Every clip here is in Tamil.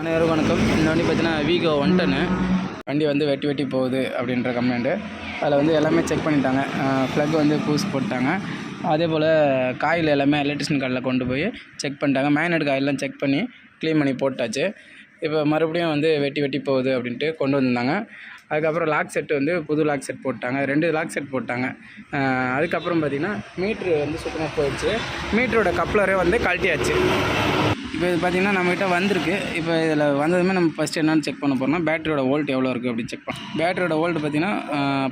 அனைவருக்கும் வணக்கம். இந்த வண்டி பார்த்தீங்கன்னா வீகோ 110 வண்டி வந்து வெட்டி போகுது அப்படின்ற கம்ப்ளைண்ட்டு. அதில் வந்து எல்லாமே செக் பண்ணிட்டாங்க. ப்ளக் வந்து பூஸ் போட்டாங்க. அதே போல் காயில் எல்லாமே எலக்ட்ரிஷியன் கார்டில் கொண்டு போய் செக் பண்ணிட்டாங்க. மேக்னெட் காயிலெலாம் செக் பண்ணி க்ளீன் பண்ணி போட்டாச்சு. இப்போ மறுபடியும் வந்து வெட்டி போகுது அப்படின்ட்டு கொண்டு வந்திருந்தாங்க. அதுக்கப்புறம் லாக் செட்டு வந்து புது லாக் செட் போட்டாங்க. 2 லாக் செட் போட்டாங்க. அதுக்கப்புறம் பார்த்திங்கன்னா மீட்ரு வந்து சுத்தமாக போயிடுச்சு. மீட்டரோட கப்ளரே வந்து கழட்டியாச்சு. இப்போ இது பார்த்திங்கன்னா நம்மகிட்ட வந்திருக்கு. இப்போ இதில் வந்ததுமே நம்ம ஃபஸ்ட்டு என்னென்னு செக் பண்ண போகிறோம்னா பேட்டரியோட வோல்ட் எவ்வளோ இருக்குது அப்படின்னு செக் பண்ணோம். பேட்டரியோட வோல்ட் பார்த்திங்கன்னா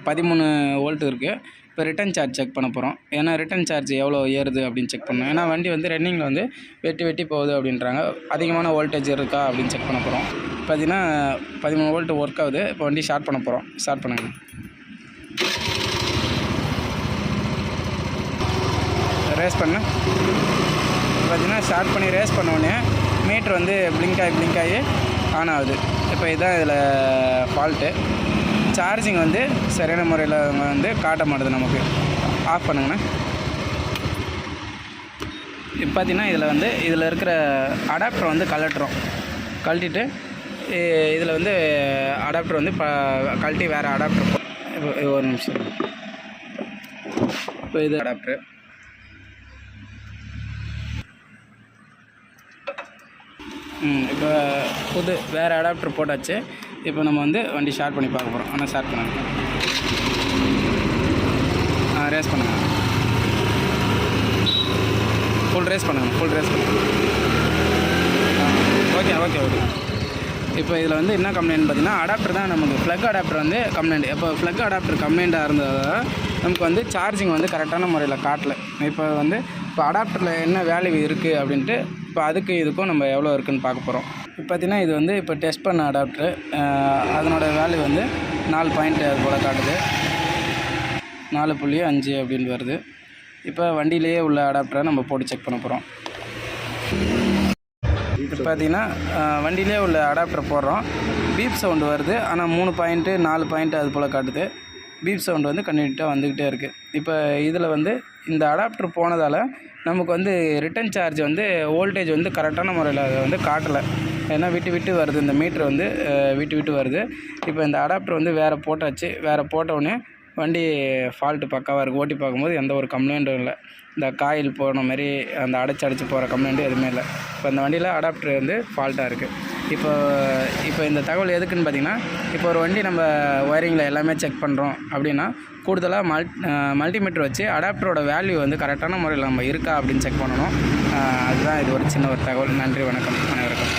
13 வோல்ட் இருக்குது. இப்போ ரிட்டன் சார்ஜ் செக் பண்ண போகிறோம். ஏன்னா ரிட்டன் சார்ஜ் எவ்வளோ ஏறுது அப்படின்னு செக் பண்ணணும். ஏன்னா வண்டி வந்து ரன்னிங்கில் வந்து வெட்டி போகுது அப்படின்றாங்க. அதிகமான வோல்டேஜ் இருக்கா அப்படின்னு செக் பண்ண போகிறோம். பார்த்திங்கன்னா 13 வோல்ட் ஒர்க் ஆகுது. இப்போ வண்டி ஸ்டார்ட் பண்ண போகிறோம். ஸ்டார்ட் பண்ணுங்க. ரேஸ் பண்ண பார்த்திங்கன்னா ஸ்டார்ட் பண்ணி ரேஸ் பண்ணோடனே மீட்ரு வந்து பிளிங்க் ஆகி ஆன் ஆகுது. இப்போ இதுதான் இதில் ஃபால்ட்டு. சார்ஜிங் வந்து சரியான முறையில் வந்து காட்ட மாட்டுது. நமக்கு ஆஃப் பண்ணுங்கண்ணா. இப்போ பார்த்திங்கன்னா இதில் இருக்கிற அடாப்டர் வந்து கழட்டிட்டு இதில் வந்து அடாப்டர் வந்து கழட்டி வேறு அடாப்டர் ஒரு நிமிஷம். இப்போ இது அடாப்டரு. இப்போ வேறு அடாப்டர் போட்டாச்சு. இப்போ நம்ம வந்து வண்டி ஸ்டார்ட் பண்ணி பார்க்க போகிறோம். ஆனால் ஸ்டார்ட் பண்ணுங்க. ரேஸ் பண்ணுங்கள். ஃபுல் ரேஸ் பண்ணுங்கள். ஓகே. இப்போ இதில் வந்து என்ன கம்ப்ளைண்ட் பார்த்தீங்கன்னா அடாப்டர் தான் நமக்கு ப்ளக் அடாப்டர் வந்து கம்ப்ளைண்ட். இப்போ ப்ளக் அடாப்டர் கம்ப்ளைண்ட்டாக இருந்ததால் நமக்கு வந்து சார்ஜிங் வந்து கரெக்டான முறையில் காட்டலை. இப்போ அடாப்டரில் என்ன வேல்யூ இருக்குது அப்படின்ட்டு இப்போ அதுக்கு இதுக்கும் நம்ம எவ்வளோ இருக்குதுன்னு பார்க்க போகிறோம். இப்போ பார்த்திங்கன்னா இது வந்து இப்போ டெஸ்ட் பண்ண அடாப்டரு. அதனோட வேல்யூ வந்து 4 பாயிண்ட் அது போல் காட்டுது. 4.5 அப்படின்னு வருது. இப்போ வண்டியிலேயே உள்ள அடாப்டரை நம்ம போட்டு செக் பண்ண போகிறோம். இப்போ பார்த்திங்கன்னா வண்டியிலே உள்ள அடாப்டர் போடுறோம். பீப் சவுண்டு வருது. ஆனால் 3 பாயிண்ட்டு 4 பாயிண்ட் அது போல் காட்டுது. பீப் சவுண்டு வந்து கண்டினியூட்டாக வந்துக்கிட்டே இருக்குது. இப்போ இதில் வந்து இந்த அடாப்டர் போனதால் நமக்கு வந்து ரிட்டன் சார்ஜ் வந்து வோல்டேஜ் வந்து கரெக்டான முறையில் அதை வந்து காட்டலை. ஏன்னா விட்டு வருது. இந்த மீட்ரு வந்து விட்டு வருது. இப்போ இந்த அடாப்டர் வந்து வேறு போட்டாச்சு. வேறு போட்டவுடனே வண்டி ஃபால்ட்டு பக்காவாக இருக்குது. ஓட்டி பார்க்கும்போது எந்த ஒரு கம்ப்ளைண்ட்டும் இல்லை. இந்த காயில் போன மாதிரி அந்த அடைச்சி போகிற கம்ப்ளைண்ட்டு எதுவுமே இல்லை. இப்போ இந்த வண்டியில் அடாப்டர் வந்து ஃபால்ட்டாக இருக்குது. இப்போ இந்த தகவல் எதுக்குன்னு பார்த்திங்கன்னா, இப்போ ஒரு வண்டி நம்ம ஒயரிங்கில் எல்லாமே செக் பண்ணுறோம் அப்படின்னா கூடுதலாக மல்டிமீட்டர் வச்சு அடாப்டரோட வேல்யூ வந்து கரெக்டான முறையில் நம்ம இருக்கா அப்படின்னு செக் பண்ணணும். அதுதான் இது ஒரு சின்ன ஒரு தகவல். நன்றி, வணக்கம் அனைவருக்கும்.